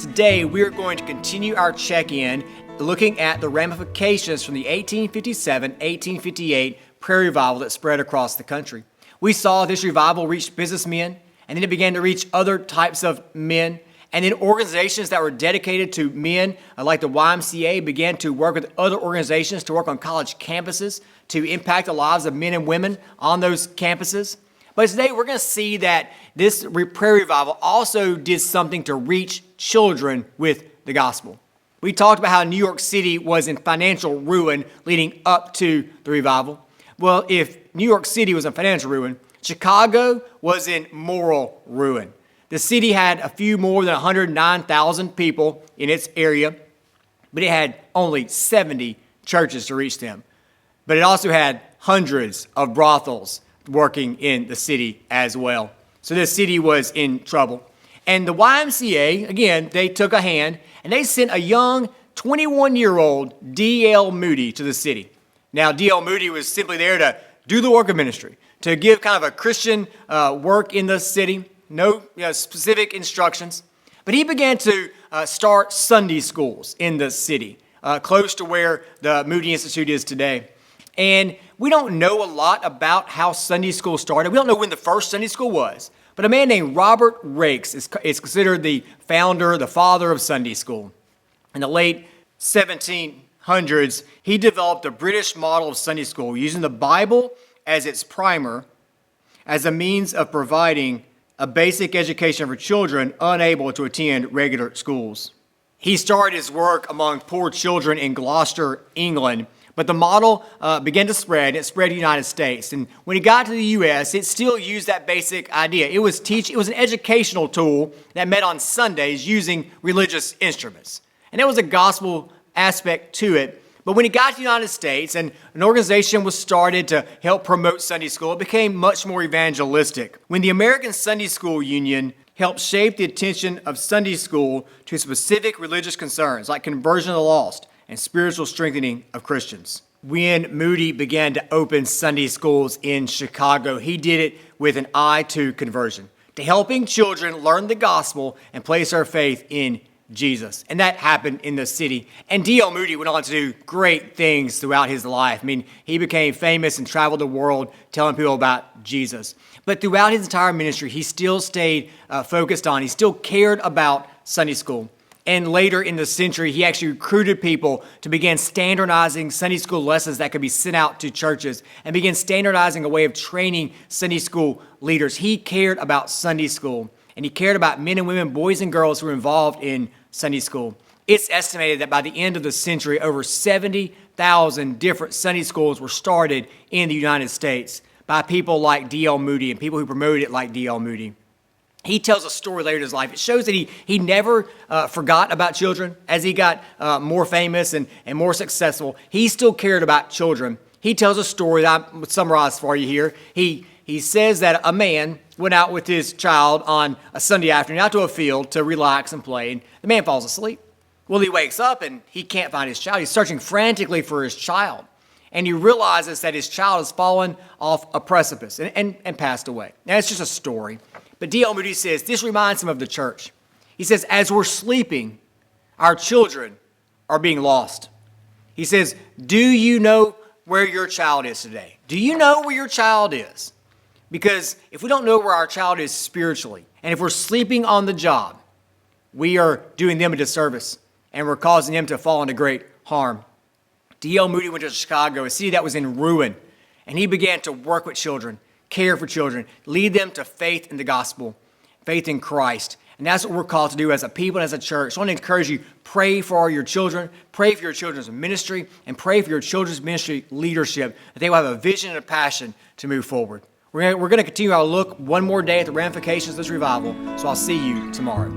Today, we are going to continue our check-in looking at the ramifications from the 1857-1858 prayer revival that spread across the country. We saw this revival reach businessmen, and then it began to reach other types of men. And then organizations that were dedicated to men, like the YMCA, began to work with other organizations to work on college campuses to impact the lives of men and women on those campuses. But today we're going to see that this prayer revival also did something to reach children with the gospel. We talked about how New York City was in financial ruin leading up to the revival. Well, if New York City was in financial ruin, Chicago was in moral ruin. The city had a few more than 109,000 people in its area, but it had only 70 churches to reach them. But it also had hundreds of brothels working in the city as well. So this city was in trouble. And the YMCA, again, they took a hand and they sent a young 21-year-old D.L. Moody to the city. Now, D.L. Moody was simply there to do the work of ministry, to give kind of a Christian work in the city. No specific instructions. But he began to start Sunday schools in the city, close to where the Moody Institute is today. And we don't know a lot about how Sunday school started. We don't know when the first Sunday school was. But a man named Robert Raikes is considered the founder, the father of Sunday school. In the late 1700s, he developed a British model of Sunday school using the Bible as its primer as a means of providing a basic education for children unable to attend regular schools. He started his work among poor children in Gloucester, England, but the model began to spread. It spread to the United States. And when it got to the U.S., it still used that basic idea. It was an educational tool that met on Sundays using religious instruments. And there was a gospel aspect to it. But when it got to the United States and an organization was started to help promote Sunday school, it became much more evangelistic. When the American Sunday School Union helped shape the attention of Sunday school to specific religious concerns like conversion of the lost and spiritual strengthening of Christians. When Moody began to open Sunday schools in Chicago, he did it with an eye to conversion, to helping children learn the gospel and place their faith in Jesus. And that happened in the city. And D.L. Moody went on to do great things throughout his life. I mean, he became famous and traveled the world telling people about Jesus. But throughout his entire ministry, he still stayed focused on, he still cared about Sunday school. And later in the century, he actually recruited people to begin standardizing Sunday school lessons that could be sent out to churches and begin standardizing a way of training Sunday school leaders. He cared about Sunday school, and he cared about men and women, boys and girls who were involved in Sunday school. It's estimated that by the end of the century, over 70,000 different Sunday schools were started in the United States by people like D.L. Moody and people who promoted it like D.L. Moody. He tells a story later in his life. It shows that he never forgot about children. As he got more famous and more successful, he still cared about children. He tells a story that I'm summarize for you here. He says that a man went out with his child on a Sunday afternoon out to a field to relax and play, and the man falls asleep. Well, he wakes up and he can't find his child. He's searching frantically for his child, and he realizes that his child has fallen off a precipice and passed away. Now, it's just a story, but D.L. Moody says this reminds him of the church. He says, as we're sleeping, our children are being lost. He says, do you know where your child is today? Do you know where your child is? Because if we don't know where our child is spiritually, and if we're sleeping on the job, we are doing them a disservice, and we're causing them to fall into great harm. D.L. Moody went to Chicago, a city that was in ruin, and he began to work with children, care for children, lead them to faith in the gospel, faith in Christ. And that's what we're called to do as a people and as a church. So I want to encourage you, pray for your children, pray for your children's ministry, and pray for your children's ministry leadership, that they will have a vision and a passion to move forward. We're going to continue our look one more day at the ramifications of this revival, so I'll see you tomorrow.